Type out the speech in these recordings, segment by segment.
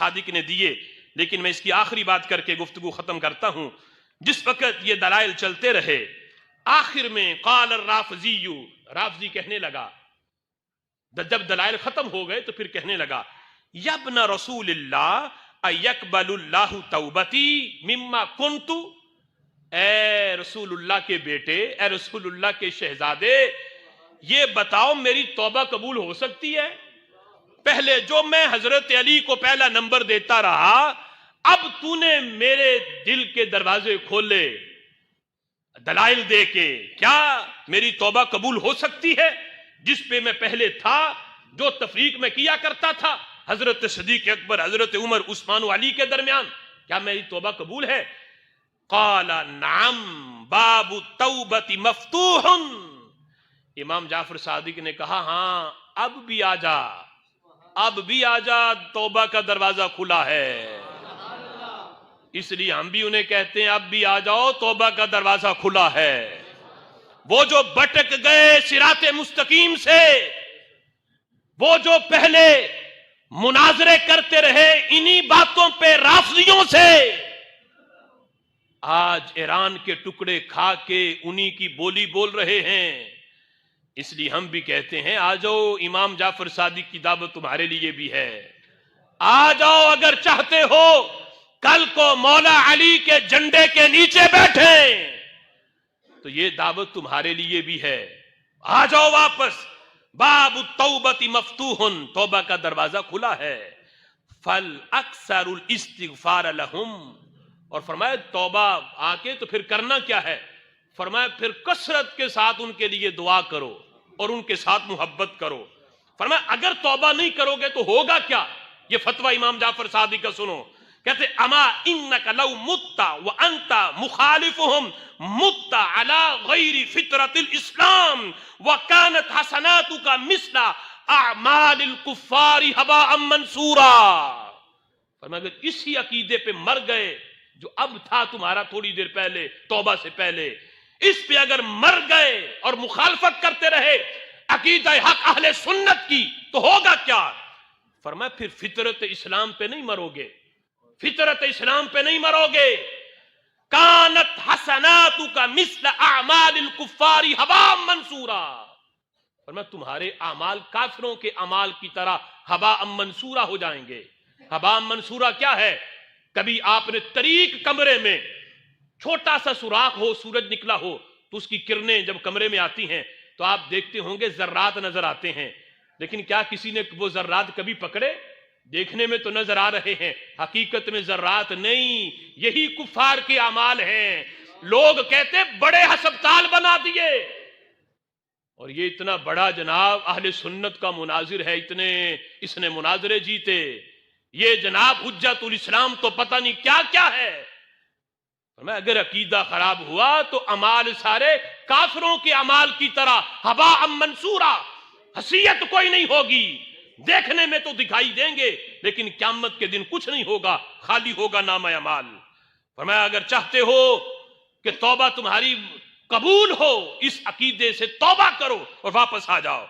صادق نے دیے، لیکن میں اس کی آخری بات کر کے گفتگو ختم کرتا ہوں۔ جس وقت یہ دلائل چلتے رہے، آخر میں قال الرافضی، رافضی کہنے لگا، جب دلائل ختم ہو گئے تو پھر کہنے لگا، یا ابن رسول اللہ ایقبل اللہ توبتی مما کنت، اے رسول اللہ کے بیٹے، اے رسول اللہ کے شہزادے، یہ بتاؤ میری توبہ قبول ہو سکتی ہے؟ پہلے جو میں حضرت علی کو پہلا نمبر دیتا رہا، اب تو نے میرے دل کے دروازے کھولے دلائل دے کے، کیا میری توبہ قبول ہو سکتی ہے؟ جس پہ میں پہلے تھا، جو تفریق میں کیا کرتا تھا حضرت صدیق اکبر، حضرت عمر، عثمان و علی کے درمیان، کیا میری توبہ قبول ہے؟ قال نعم باب التوبۃ مفتوح، امام جعفر صادق نے کہا ہاں اب بھی آ جا، اب بھی آ جا، توبہ کا دروازہ کھلا ہے۔ اس لیے ہم بھی انہیں کہتے ہیں اب بھی آ جاؤ، توبہ کا دروازہ کھلا ہے۔ وہ جو بھٹک گئے صراط مستقیم سے، وہ جو پہلے مناظرے کرتے رہے انہی باتوں پہ رافضیوں سے، آج ایران کے ٹکڑے کھا کے انہی کی بولی بول رہے ہیں۔ اس لیے ہم بھی کہتے ہیں آ جاؤ، امام جعفر صادق کی دعوت تمہارے لیے بھی ہے، آ جاؤ، اگر چاہتے ہو کل کو مولا علی کے جھنڈے کے نیچے بیٹھیں تو یہ دعوت تمہارے لیے بھی ہے، آ جاؤ واپس۔ باب التوبۃ مفتوح، توبہ کا دروازہ کھلا ہے۔ فالاکثر الاستغفار لہم، اور فرمایا توبہ آ کے تو پھر کرنا کیا ہے؟ فرمایا پھر کثرت کے ساتھ ان کے لیے دعا کرو اور ان کے ساتھ محبت کرو۔ فرمایا اگر توبہ نہیں کرو گے تو ہوگا کیا؟ یہ فتویٰ امام جعفر صادق کا سنو، کہتے اما انک لو مت وانت مخالفهم مت على غیر فطرت الاسلام وكانت حسناتك مثل اعمال الكفار هباء منثورا، فرمایا اگر اسی عقیدے پہ مر گئے جو اب تھا تمہارا تھوڑی دیر پہلے توبہ سے پہلے، اس پہ اگر مر گئے اور مخالفت کرتے رہے عقیدہ حق اہل سنت کی تو ہوگا کیا؟ فرمایا پھر فطرت اسلام پہ نہیں مرو گے، فطرت اسلام پہ نہیں مرو گے۔ کانت حسناتک مثل اعمال الکفار ہباء منثورا، فرمایا تمہارے اعمال کافروں کے اعمال کی طرح ہباء منثورا ہو جائیں گے۔ ہباء منثورا کیا ہے؟ کبھی آپ نے طریق کمرے میں چھوٹا سا سوراخ ہو، سورج نکلا ہو تو اس کی کرنیں جب کمرے میں آتی ہیں تو آپ دیکھتے ہوں گے ذرات نظر آتے ہیں، لیکن کیا کسی نے وہ ذرات کبھی پکڑے؟ دیکھنے میں تو نظر آ رہے ہیں، حقیقت میں ذرات نہیں، یہی کفار کے اعمال ہیں۔ لوگ کہتے بڑے ہسپتال بنا دیے، اور یہ اتنا بڑا جناب اہل سنت کا مناظر ہے، اتنے اس نے مناظرے جیتے، یہ جناب حجت الاسلام تو پتہ نہیں کیا کیا ہے۔ میں اگر عقیدہ خراب ہوا تو اعمال سارے کافروں کے اعمال کی طرح ہباء منثورا، حیثیت کوئی نہیں ہوگی، دیکھنے میں تو دکھائی دیں گے لیکن قیامت کے دن کچھ نہیں ہوگا، خالی ہوگا نامہ اعمال۔ فرمایا اگر چاہتے ہو کہ توبہ تمہاری قبول ہو، اس عقیدے سے توبہ کرو اور واپس آ جاؤ۔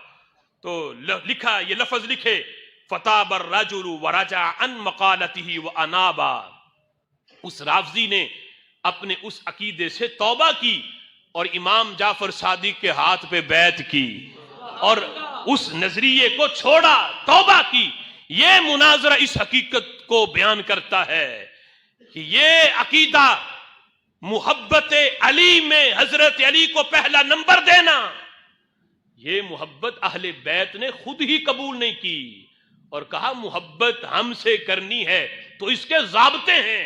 تو لکھا، یہ لفظ لکھے، فتاب الرجل ورجع عن مقالته وانابا، اس رافضی نے اپنے اس عقیدے سے توبہ کی اور امام جعفر صادق کے ہاتھ پہ بیعت کی اور اس نظریے کو چھوڑا، توبہ کی۔ یہ مناظرہ اس حقیقت کو بیان کرتا ہے کہ یہ عقیدہ محبت علی میں حضرت علی کو پہلا نمبر دینا، یہ محبت اہل بیت نے خود ہی قبول نہیں کی اور کہا محبت ہم سے کرنی ہے تو اس کے ضابطے ہیں،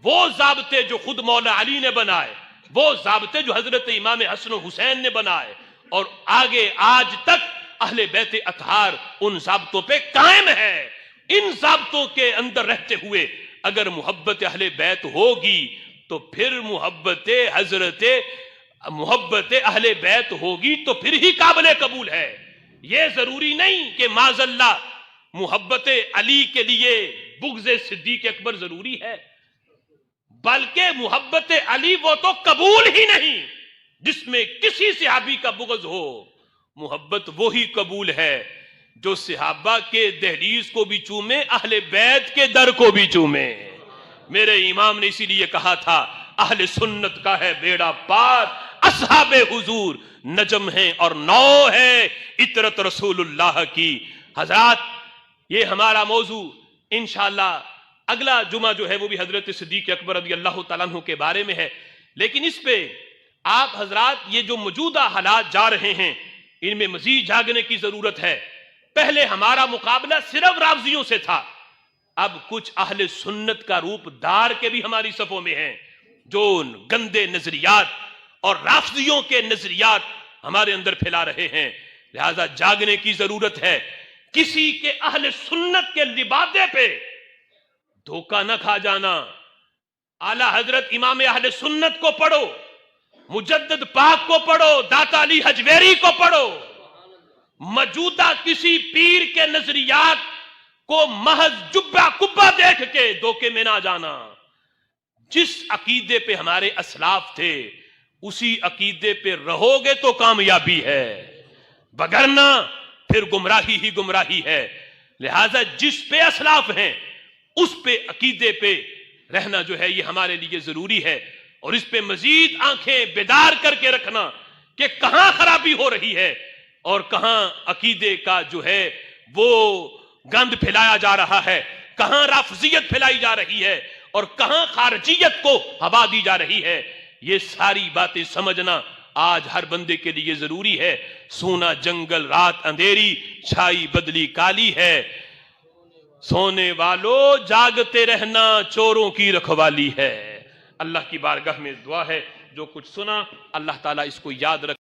وہ ضابطے جو خود مولا علی نے بنائے، وہ ضابطے جو حضرت امام حسن و حسین نے بنائے، اور آگے آج تک اہل بیت اطہار ان ضابطوں پہ قائم ہے۔ ان ضابطوں کے اندر رہتے ہوئے اگر محبت اہل بیت ہوگی تو پھر محبت اہل بیت ہوگی تو پھر ہی قابل قبول ہے۔ یہ ضروری نہیں کہ معاذ اللہ محبت علی کے لیے بغض صدیق اکبر ضروری ہے، بلکہ محبت علی وہ تو قبول ہی نہیں جس میں کسی صحابی کا بغض ہو، محبت وہی قبول ہے جو صحابہ کے دہلیز کو بھی چومے، اہل بیت کے در کو بھی چومے۔ میرے امام نے اسی لیے کہا تھا اہل سنت کا ہے بیڑا پار، اصحاب حضور نجم ہیں اور نو ہے عطرت رسول اللہ کی۔ حضرات، یہ ہمارا موضوع انشاءاللہ اگلا جمعہ جو ہے وہ بھی حضرت صدیق اکبر رضی اللہ تعالیٰ عنہ کے بارے میں ہے، لیکن اس پہ آپ حضرات یہ جو موجودہ حالات جا رہے ہیں ان میں مزید جاگنے کی ضرورت ہے۔ پہلے ہمارا مقابلہ صرف رافضیوں سے تھا، اب کچھ اہل سنت کا روپ دار کے بھی ہماری صفوں میں ہیں جو گندے نظریات اور رافضیوں کے نظریات ہمارے اندر پھیلا رہے ہیں۔ لہذا جاگنے کی ضرورت ہے، کسی کے اہل سنت کے لبادے پہ دھوکہ نہ کھا جانا۔ اعلیٰ حضرت امام اہل سنت کو پڑھو، مجدد پاک کو پڑھو، داتا علی حجویری کو پڑھو۔ موجودہ کسی پیر کے نظریات کو محض جبہ کبہ دیکھ کے دھوکے میں نہ جانا۔ جس عقیدے پہ ہمارے اسلاف تھے اسی عقیدے پہ رہو گے تو کامیابی ہے، بگرنا پھر گمراہی ہی گمراہی ہے۔ لہذا جس پہ اسلاف ہیں اس پہ عقیدے پہ رہنا جو ہے یہ ہمارے لیے ضروری ہے، اور اس پہ مزید آنکھیں بیدار کر کے رکھنا کہ کہاں خرابی ہو رہی ہے اور کہاں عقیدے کا جو ہے وہ گند پھیلایا جا رہا ہے، کہاں رافضیت پھیلائی جا رہی ہے اور کہاں خارجیت کو ہوا دی جا رہی ہے۔ یہ ساری باتیں سمجھنا آج ہر بندے کے لیے ضروری ہے۔ سونا جنگل رات اندھیری، چھائی بدلی کالی ہے، سونے والوں جاگتے رہنا چوروں کی رکھوالی ہے۔ اللہ کی بارگاہ میں دعا ہے جو کچھ سنا اللہ تعالیٰ اس کو یاد رکھ